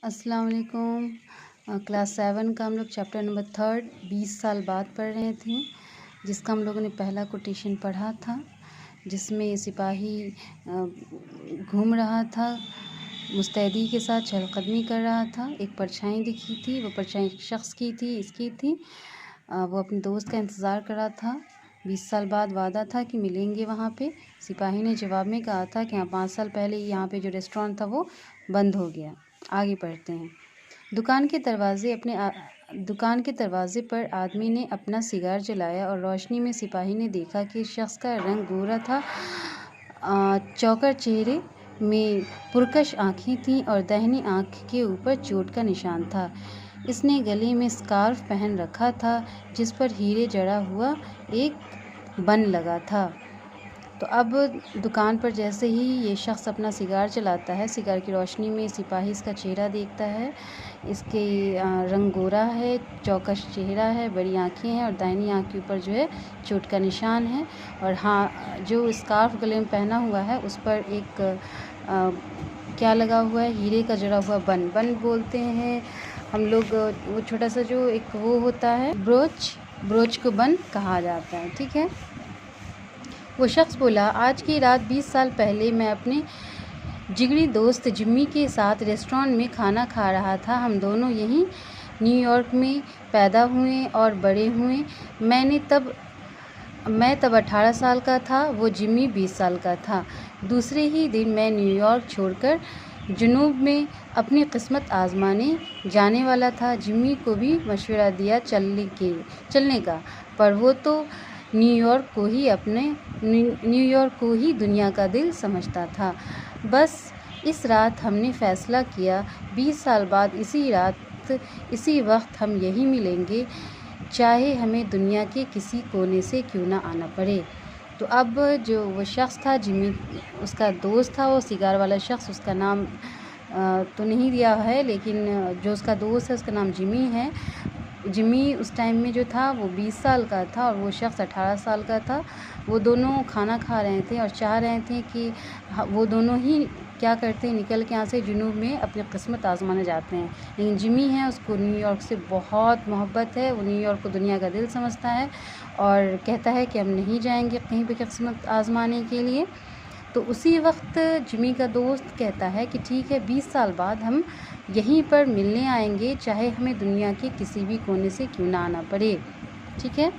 अस्सलाम वालेकुम। क्लास 7 का हम लोग चैप्टर नंबर 3 20 साल बाद पढ़ रहे थे, जिसका हम लोगों ने पहला कोटेशन पढ़ा था, जिसमें सिपाही घूम रहा था, मुस्तैदी के साथ चहलकदमी कर रहा था। एक परछाई दिखी थी, वो परछाई एक शख्स की थी, इसकी थी। वो अपने दोस्त का इंतज़ार कर रहा था। 20 साल बाद वादा था कि मिलेंगे वहाँ पे। सिपाही ने जवाब में कहा था कि हाँ 5 साल पहले यहाँ पे जो रेस्टोरेंट था वो बंद हो गया। आगे पढ़ते हैं। दुकान के दरवाजे पर आदमी ने अपना सिगार जलाया और रोशनी में सिपाही ने देखा कि शख्स का रंग गोरा था, चौकर चेहरे में पुरकश आँखें थीं और दाहिनी आँख के ऊपर चोट का निशान था। इसने गले में स्कार्फ पहन रखा था, जिस पर हीरे जड़ा हुआ एक बन लगा था। तो अब दुकान पर जैसे ही ये शख्स अपना सिगार जलाता है, सिगार की रोशनी में सिपाही इसका चेहरा देखता है। इसके रंग गोरा है, चौकस चेहरा है, बड़ी आँखें हैं और दाहिनी आँख के ऊपर जो है चोट का निशान है। और हाँ, जो स्कार्फ गले में पहना हुआ है उस पर एक क्या लगा हुआ है, हीरे का जड़ा हुआ बन बोलते हैं हम लोग। वो छोटा सा जो एक वो होता है ब्रोच को बन कहा जाता है, ठीक है। वो शख्स बोला, आज की रात 20 साल पहले मैं अपने जिगरी दोस्त जिम्मी के साथ रेस्टोरेंट में खाना खा रहा था। हम दोनों यहीं न्यूयॉर्क में पैदा हुए और बड़े हुए। मैं तब 18 साल का था, वो जिम्मी 20 साल का था। दूसरे ही दिन मैं न्यूयॉर्क छोड़कर जुनूब में अपनी किस्मत आजमाने जाने वाला था। जिम्मी को भी मशवरा दिया चलने का, पर वो तो न्यूयॉर्क को ही दुनिया का दिल समझता था। बस इस रात हमने फ़ैसला किया, 20 साल बाद इसी वक्त हम यहीं मिलेंगे, चाहे हमें दुनिया के किसी कोने से क्यों ना आना पड़े। तो अब जो वो शख्स था जिम्मी, उसका दोस्त था, वो सिगार वाला शख्स, उसका नाम तो नहीं दिया है, लेकिन जो उसका दोस्त है उसका नाम जिम्मी है। जिम्मी उस टाइम में जो था वो 20 साल का था और वो शख्स 18 साल का था। वो दोनों खाना खा रहे थे और चाह रहे थे कि वो दोनों ही क्या करते हैं, निकल के यहाँ से जुनूब में अपनी किस्मत आजमाने जाते हैं। लेकिन जिम्मी है, उसको न्यूयॉर्क से बहुत मोहब्बत है। वो न्यूयॉर्क को दुनिया का दिल समझता है और कहता है कि हम नहीं जाएंगे कहीं पे किस्मत आजमाने के लिए। तो उसी वक्त जिम्मी का दोस्त कहता है कि ठीक है, 20 साल बाद हम यहीं पर मिलने आएंगे, चाहे हमें दुनिया के किसी भी कोने से क्यों ना आना पड़े, ठीक है।